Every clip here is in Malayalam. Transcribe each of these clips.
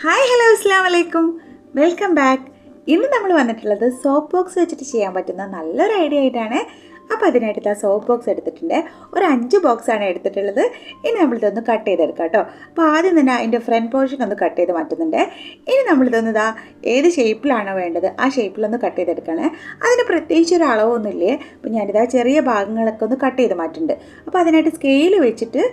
ഹായ് ഹലോ അസ്സലാമു അലൈക്കും, വെൽക്കം ബാക്ക്. ഇന്ന് നമ്മൾ വന്നിട്ടുള്ളത് സോപ്പ് ബോക്സ് വെച്ചിട്ട് ചെയ്യാൻ പറ്റുന്ന നല്ലൊരു ഐഡിയ ആയിട്ടാണ്. അപ്പോൾ അതിനായിട്ട് സോപ്പ് ബോക്സ് എടുത്തിട്ടുണ്ട്. ഒരു 5 ബോക്സാണ് എടുത്തിട്ടുള്ളത്. ഇനി നമ്മളിതൊന്ന് കട്ട് ചെയ്തെടുക്കാം കേട്ടോ. അപ്പോൾ ആദ്യം തന്നെ അതിൻ്റെ ഫ്രണ്ട് പോർഷൻ ഒന്ന് കട്ട് ചെയ്ത് മാറ്റുന്നുണ്ട്. ഇനി നമ്മളിതൊന്ന് ഏത് ഷേപ്പിലാണോ വേണ്ടത് ആ ഷേപ്പിലൊന്ന് കട്ട് ചെയ്തെടുക്കണേ. അതിന് പ്രത്യേകിച്ച് ഒരു അളവൊന്നുമില്ലേ. അപ്പോൾ ഞാനിതാ ചെറിയ ഭാഗങ്ങളൊക്കെ ഒന്ന് കട്ട് ചെയ്ത് മാറ്റുന്നുണ്ട്. അപ്പോൾ അതിനായിട്ട് സ്കെയിൽ വെച്ചിട്ട്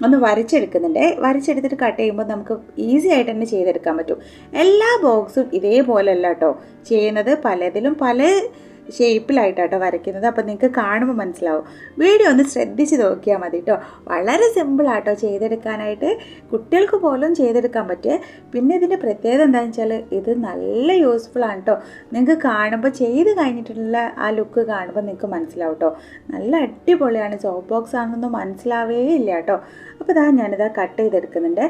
ഒന്ന് വരച്ചെടുക്കുന്നുണ്ട്. വരച്ചെടുത്തിട്ട് കട്ട് ചെയ്യുമ്പോൾ നമുക്ക് ഈസി ആയിട്ട് തന്നെ ചെയ്തെടുക്കാൻ പറ്റും. എല്ലാ ബോക്സും ഇതേപോലെയല്ല കേട്ടോ ചെയ്യുന്നത്, പലതിലും പല ഷേപ്പിലായിട്ടാട്ടോ വരയ്ക്കുന്നത്. അപ്പോൾ നിങ്ങൾക്ക് കാണുമ്പോൾ മനസ്സിലാവും. വീഡിയോ ഒന്ന് ശ്രദ്ധിച്ച് നോക്കിയാൽ മതി കേട്ടോ. വളരെ സിമ്പിളാട്ടോ ചെയ്തെടുക്കാനായിട്ട്, കുട്ടികൾക്ക് പോലും ചെയ്തെടുക്കാൻ പറ്റുക. പിന്നെ ഇതിൻ്റെ പ്രത്യേകത എന്താണെന്ന് വെച്ചാൽ ഇത് നല്ല യൂസ്ഫുൾ ആണ് കേട്ടോ. നിങ്ങൾക്ക് കാണുമ്പോൾ ചെയ്ത് കഴിഞ്ഞിട്ടുള്ള ആ ലുക്ക് കാണുമ്പോൾ നിങ്ങൾക്ക് മനസ്സിലാവും കേട്ടോ. നല്ല അടിപൊളിയാണ്. സോപ്പ് ബോക്സ് ആണെന്നൊന്നും മനസ്സിലാവേ ഇല്ല കേട്ടോ. അപ്പോൾ ഞാനിതാ കട്ട് ചെയ്തെടുക്കുന്നുണ്ട്.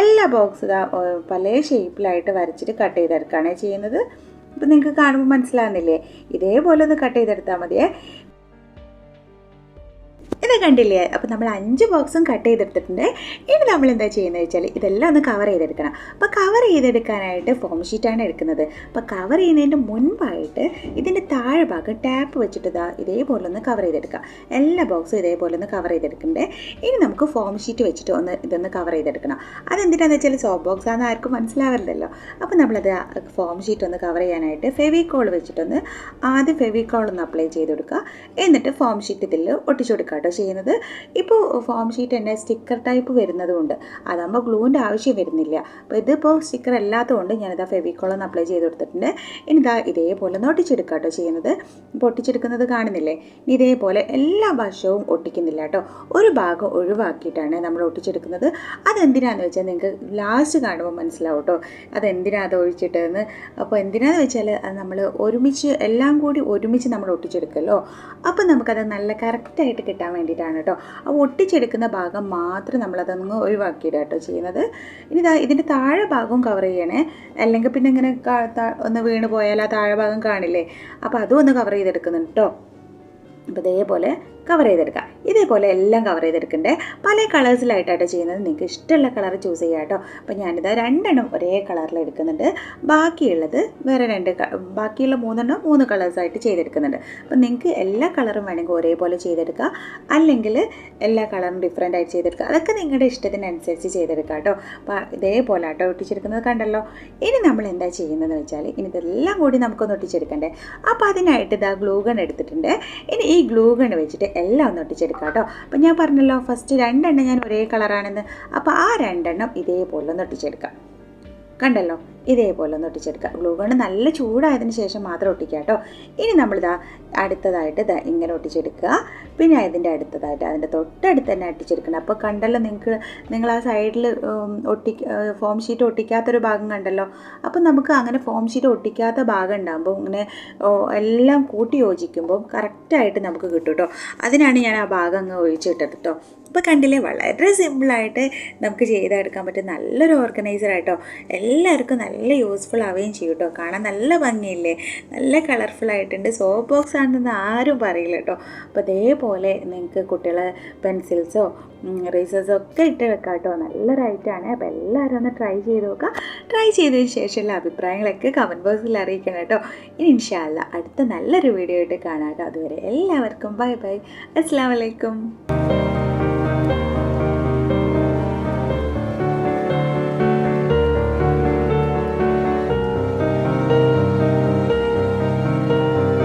എല്ലാ ബോക്സും പല ഷേപ്പിലായിട്ട് വരച്ചിട്ട് കട്ട് ചെയ്തെടുക്കുകയാണ് ചെയ്യുന്നത്. അപ്പോൾ നിങ്ങൾക്ക് കാണുമ്പോൾ മനസ്സിലാകുന്നില്ലേ? ഇതേപോലെ ഒന്ന് കട്ട് ചെയ്തെടുത്താൽ മതിയേ. ഇത് കണ്ടില്ലേ? അപ്പോൾ നമ്മൾ 5 ബോക്സും കട്ട് ചെയ്തെടുത്തിട്ടുണ്ട്. ഇനി നമ്മൾ എന്താ ചെയ്യുന്നത് വെച്ചാൽ ഇതെല്ലാം ഒന്ന് കവർ ചെയ്തെടുക്കണം. അപ്പോൾ കവർ ചെയ്തെടുക്കാനായിട്ട് ഫോം ഷീറ്റാണ് എടുക്കുന്നത്. അപ്പോൾ കവർ ചെയ്യുന്നതിൻ്റെ മുൻപായിട്ട് ഇതിൻ്റെ താഴെ ഭാഗം ടാപ്പ് വെച്ചിട്ട് ഇതേപോലെ ഒന്ന് കവർ ചെയ്തെടുക്കാം. എല്ലാ ബോക്സും ഇതേപോലെ ഒന്ന് കവർ ചെയ്തെടുക്കണ്ടേ. ഇനി നമുക്ക് ഫോം ഷീറ്റ് വെച്ചിട്ട് ഇതൊന്ന് കവർ ചെയ്തെടുക്കണം. അതെന്തിനാണെന്ന് വെച്ചാൽ സോപ്പ് ബോക്സ് ആണെന്ന് ആർക്കും മനസ്സിലാവില്ലല്ലോ. അപ്പോൾ നമ്മളത് ഫോം ഷീറ്റ് ഒന്ന് കവർ ചെയ്യാനായിട്ട് ഫെവിക്കോൾ വെച്ചിട്ടൊന്ന് ആദ്യം ഫെവിക്കോൾ ഒന്ന് അപ്ലൈ ചെയ്ത് കൊടുക്കുക. എന്നിട്ട് ഫോം ഷീറ്റ് ഇതിൽ ഒട്ടിച്ചു കൊടുക്കുക ചെയ്യുന്നത്. ഇപ്പോൾ ഫോം ഷീറ്റ് തന്നെ സ്റ്റിക്കർ ടൈപ്പ് വരുന്നതുകൊണ്ട് അതാകുമ്പോൾ ഗ്ലൂവിൻ്റെ ആവശ്യം വരുന്നില്ല. അപ്പോൾ ഇതിപ്പോൾ സ്റ്റിക്കർ അല്ലാത്തതുകൊണ്ട് ഞാനിതാ ഫെവിക്കോളൊന്ന് അപ്ലൈ ചെയ്ത് കൊടുത്തിട്ടുണ്ട്. ഇനി ഇതേപോലെ ഒന്ന് ഒട്ടിച്ചെടുക്കുക കേട്ടോ ചെയ്യുന്നത്. ഇപ്പോൾ ഒട്ടിച്ചെടുക്കുന്നത് കാണുന്നില്ലേ? ഇതേപോലെ എല്ലാ വശവും ഒട്ടിക്കുന്നില്ല കേട്ടോ. ഒരു ഭാഗം ഒഴിവാക്കിയിട്ടാണ് നമ്മൾ ഒട്ടിച്ചെടുക്കുന്നത്. അതെന്തിനാണെന്ന് വെച്ചാൽ നിങ്ങൾക്ക് ലാസ്റ്റ് കാണുമ്പോൾ മനസ്സിലാവും കേട്ടോ അതെന്തിനാണ് അത് ഒഴിച്ചിട്ടതെന്ന്. അപ്പോൾ എന്തിനാണെന്ന് വെച്ചാൽ നമ്മൾ ഒരുമിച്ച് എല്ലാം കൂടി ഒരുമിച്ച് നമ്മൾ ഒട്ടിച്ചെടുക്കല്ലോ. അപ്പോൾ നമുക്കത് നല്ല കറക്റ്റായിട്ട് കിട്ടാൻ വേണ്ടിയിട്ടാണ് കേട്ടോ. അപ്പോൾ ഒട്ടിച്ചെടുക്കുന്ന ഭാഗം മാത്രം നമ്മളതൊന്ന് ഒഴിവാക്കിയിടുക കേട്ടോ ചെയ്യുന്നത്. ഇനി ഇതിൻ്റെ താഴെ ഭാഗവും കവർ ചെയ്യണേ. അല്ലെങ്കിൽ പിന്നെ ഇങ്ങനെ ഒന്ന് വീണ് പോയാൽ ആ താഴെ ഭാഗം കാണില്ലേ? അപ്പോൾ അതും ഒന്ന് കവർ ചെയ്തെടുക്കുന്നുണ്ട് കേട്ടോ. അപ്പോൾ ഇതേപോലെ കവർ ചെയ്തെടുക്കുക. ഇതേപോലെ എല്ലാം കവർ ചെയ്തെടുക്കണ്ടേ. പല കളേഴ്സിലായിട്ടാട്ടോ ചെയ്യുന്നത്. നിങ്ങൾക്ക് ഇഷ്ടമുള്ള കളർ ചൂസ് ചെയ്യാം കേട്ടോ. അപ്പോൾ ഞാനിതാ 2 ഒരേ കളറിൽ എടുക്കുന്നുണ്ട്. ബാക്കിയുള്ളത് വേറെ ബാക്കിയുള്ള 3 കളേഴ്സായിട്ട് ചെയ്തെടുക്കുന്നുണ്ട്. അപ്പോൾ നിങ്ങൾക്ക് എല്ലാ കളറും വേണമെങ്കിൽ ഒരേപോലെ ചെയ്തെടുക്കുക, അല്ലെങ്കിൽ എല്ലാ കളറും ഡിഫറെൻ്റ് ആയിട്ട് ചെയ്തെടുക്കുക. അതൊക്കെ നിങ്ങളുടെ ഇഷ്ടത്തിനനുസരിച്ച് ചെയ്തെടുക്കുക കേട്ടോ. അപ്പോൾ ഇതേപോലെ ആട്ടോ ഒട്ടിച്ചെടുക്കുന്നത് കണ്ടല്ലോ. ഇനി നമ്മൾ എന്താ ചെയ്യുന്നതെന്ന് വെച്ചാൽ ഇനി ഇതെല്ലാം കൂടി നമുക്കൊന്ന് ഒട്ടിച്ചെടുക്കണ്ടേ. അപ്പോൾ അതിനായിട്ട് ഗ്ലൂ ഗൺ എടുത്തിട്ടുണ്ട്. ഇനി ഈ ഗ്ലൂ ഗൺ വെച്ചിട്ട് എല്ലാം ഒന്ന് ഒട്ടിച്ചെടുക്കാം കേട്ടോ. അപ്പം ഞാൻ പറഞ്ഞല്ലോ ഫസ്റ്റ് 2 ഞാൻ ഒരേ കളറാണെന്ന്. അപ്പോൾ ആ 2 ഇതേപോലെ ഒന്ന് ഒട്ടിച്ചെടുക്കാം. കണ്ടല്ലോ? ഇതേപോലെ ഒന്ന് ഒട്ടിച്ചെടുക്കുക. ഗ്ലൂ ഗൺ നല്ല ചൂടായതിന് ശേഷം മാത്രം ഒട്ടിക്കുക കേട്ടോ. ഇനി നമ്മളിതാ അടുത്തതായിട്ട് ഇങ്ങനെ ഒട്ടിച്ചെടുക്കുക. പിന്നെ അതിൻ്റെ അടുത്തതായിട്ട് അതിൻ്റെ തൊട്ടടുത്ത് തന്നെ ഒട്ടിച്ചെടുക്കണം. അപ്പോൾ കണ്ടല്ലോ നിങ്ങൾ ആ സൈഡിൽ ഫോം ഷീറ്റ് ഒട്ടിക്കാത്തൊരു ഭാഗം കണ്ടല്ലോ. അപ്പോൾ നമുക്ക് അങ്ങനെ ഫോം ഷീറ്റ് ഒട്ടിക്കാത്ത ഭാഗം ഉണ്ടാകുമ്പോൾ ഇങ്ങനെ എല്ലാം കൂട്ടി യോജിക്കുമ്പോൾ കറക്റ്റായിട്ട് നമുക്ക് കിട്ടും കേട്ടോ. അതിനാണ് ഞാൻ ആ ഭാഗം അങ്ങ് ഒഴിച്ചിട്ടത് കേട്ടോ. ഇപ്പോൾ കണ്ടില്ലേ? വളരെ സിമ്പിളായിട്ട് നമുക്ക് ചെയ്തെടുക്കാൻ പറ്റും. നല്ലൊരു ഓർഗനൈസറായിട്ടോ. എല്ലാവർക്കും നല്ല യൂസ്ഫുൾ ആവുകയും ചെയ്യും കേട്ടോ. കാണാൻ നല്ല ഭംഗിയില്ലേ? നല്ല കളർഫുള്ളായിട്ടുണ്ട്. സോപ്പ് ബോക്സ് ആണെന്ന് ആരും പറയില്ല കേട്ടോ. അപ്പോൾ അതേപോലെ നിങ്ങൾക്ക് കുട്ടികളെ പെൻസിൽസോ റേസേഴ്സോ ഒക്കെ ഇട്ട് വെക്കാം കേട്ടോ. നല്ലൊരു ഐറ്റമാണ്. അപ്പോൾ എല്ലാവരും ഒന്ന് ട്രൈ ചെയ്ത് നോക്കുക. ട്രൈ ചെയ്തതിന് ശേഷമുള്ള അഭിപ്രായങ്ങളൊക്കെ കമൻറ്റ് ബോക്സിൽ അറിയിക്കണം കേട്ടോ. ഇനി ഇൻഷാ അല്ലാ അടുത്ത നല്ലൊരു വീഡിയോ ആയിട്ട് കാണാം കേട്ടോ. അതുവരെ എല്ലാവർക്കും ബൈ ബൈ. അസ്സലാമു അലൈക്കും.